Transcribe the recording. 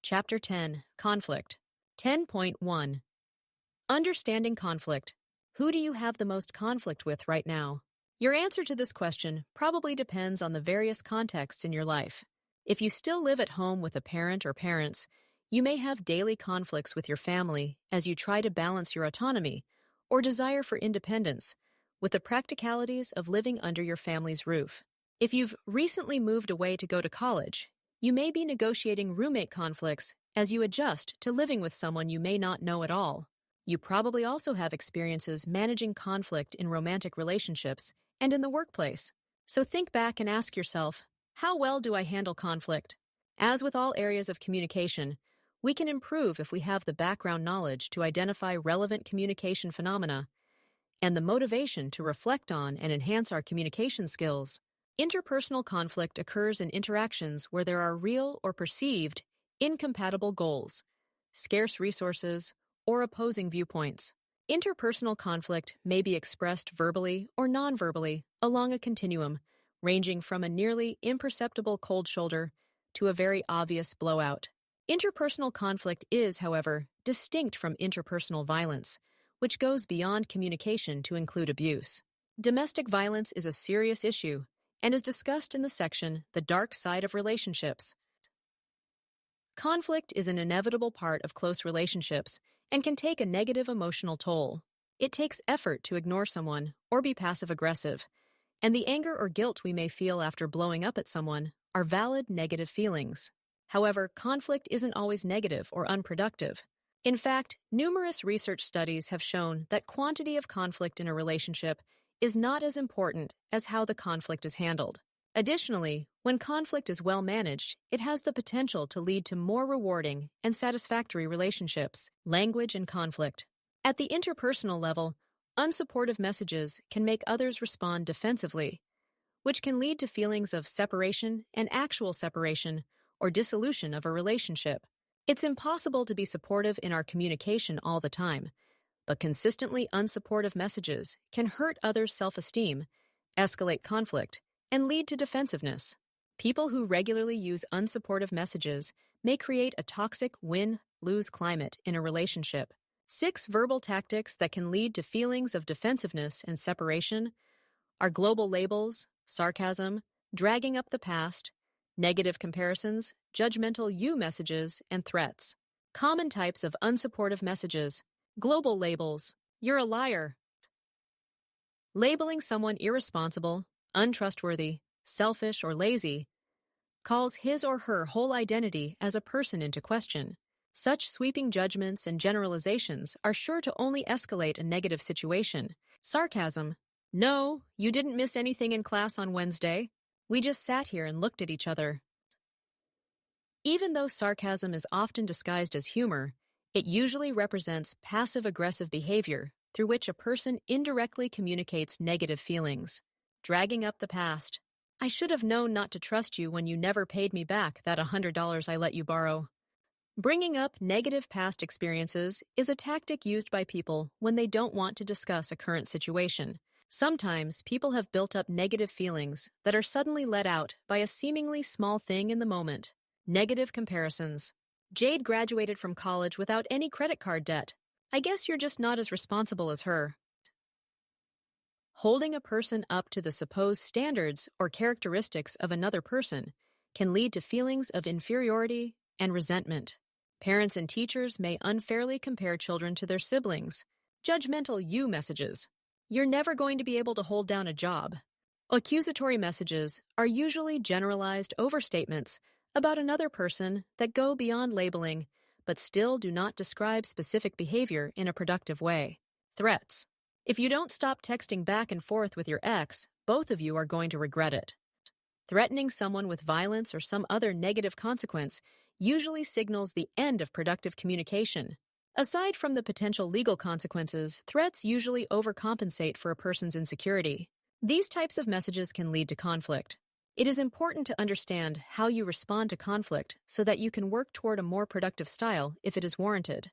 Chapter 10, Conflict. 10.1. Understanding conflict. Who do you have the most conflict with right now? Your answer to this question probably depends on the various contexts in your life. If you still live at home with a parent or parents, you may have daily conflicts with your family as you try to balance your autonomy or desire for independence with the practicalities of living under your family's roof. If you've recently moved away to go to college, you may be negotiating roommate conflicts as you adjust to living with someone you may not know at all. You probably also have experiences managing conflict in romantic relationships and in the workplace. So think back and ask yourself, how well do I handle conflict? As with all areas of communication, we can improve if we have the background knowledge to identify relevant communication phenomena and the motivation to reflect on and enhance our communication skills. Interpersonal conflict occurs in interactions where there are real or perceived incompatible goals, scarce resources, or opposing viewpoints. Interpersonal conflict may be expressed verbally or non-verbally along a continuum, ranging from a nearly imperceptible cold shoulder to a very obvious blowout. Interpersonal conflict is, however, distinct from interpersonal violence, which goes beyond communication to include abuse. Domestic violence is a serious issue and is discussed in the section The Dark Side of Relationships. Conflict is an inevitable part of close relationships and can take a negative emotional toll. It takes effort to ignore someone or be passive-aggressive, and the anger or guilt we may feel after blowing up at someone are valid negative feelings. However, conflict isn't always negative or unproductive. In fact, numerous research studies have shown that quantity of conflict in a relationship is not as important as how the conflict is handled. Additionally, when conflict is well managed, it has the potential to lead to more rewarding and satisfactory relationships. Language and conflict. At the interpersonal level, unsupportive messages can make others respond defensively, which can lead to feelings of separation and actual separation or dissolution of a relationship. It's impossible to be supportive in our communication all the time, but consistently unsupportive messages can hurt others' self-esteem, escalate conflict, and lead to defensiveness. People who regularly use unsupportive messages may create a toxic win-lose climate in a relationship. 6 verbal tactics that can lead to feelings of defensiveness and separation are global labels, sarcasm, dragging up the past, negative comparisons, judgmental you messages, and threats. Common types of unsupportive messages. Global labels. You're a liar. Labeling someone irresponsible, untrustworthy, selfish, or lazy calls his or her whole identity as a person into question. Such sweeping judgments and generalizations are sure to only escalate a negative situation. Sarcasm. No, you didn't miss anything in class on Wednesday. We just sat here and looked at each other. Even though sarcasm is often disguised as humor, it usually represents passive-aggressive behavior through which a person indirectly communicates negative feelings. Dragging up the past. I should have known not to trust you when you never paid me back that $100 I let you borrow. Bringing up negative past experiences is a tactic used by people when they don't want to discuss a current situation. Sometimes people have built up negative feelings that are suddenly let out by a seemingly small thing in the moment. Negative comparisons. Jade graduated from college without any credit card debt. I guess you're just not as responsible as her. Holding a person up to the supposed standards or characteristics of another person can lead to feelings of inferiority and resentment. Parents and teachers may unfairly compare children to their siblings. Judgmental you messages. You're never going to be able to hold down a job. Accusatory messages are usually generalized overstatements about another person that go beyond labeling, but still do not describe specific behavior in a productive way. Threats. If you don't stop texting back and forth with your ex, both of you are going to regret it. Threatening someone with violence or some other negative consequence usually signals the end of productive communication. Aside from the potential legal consequences, threats usually overcompensate for a person's insecurity. These types of messages can lead to conflict. It is important to understand how you respond to conflict so that you can work toward a more productive style if it is warranted.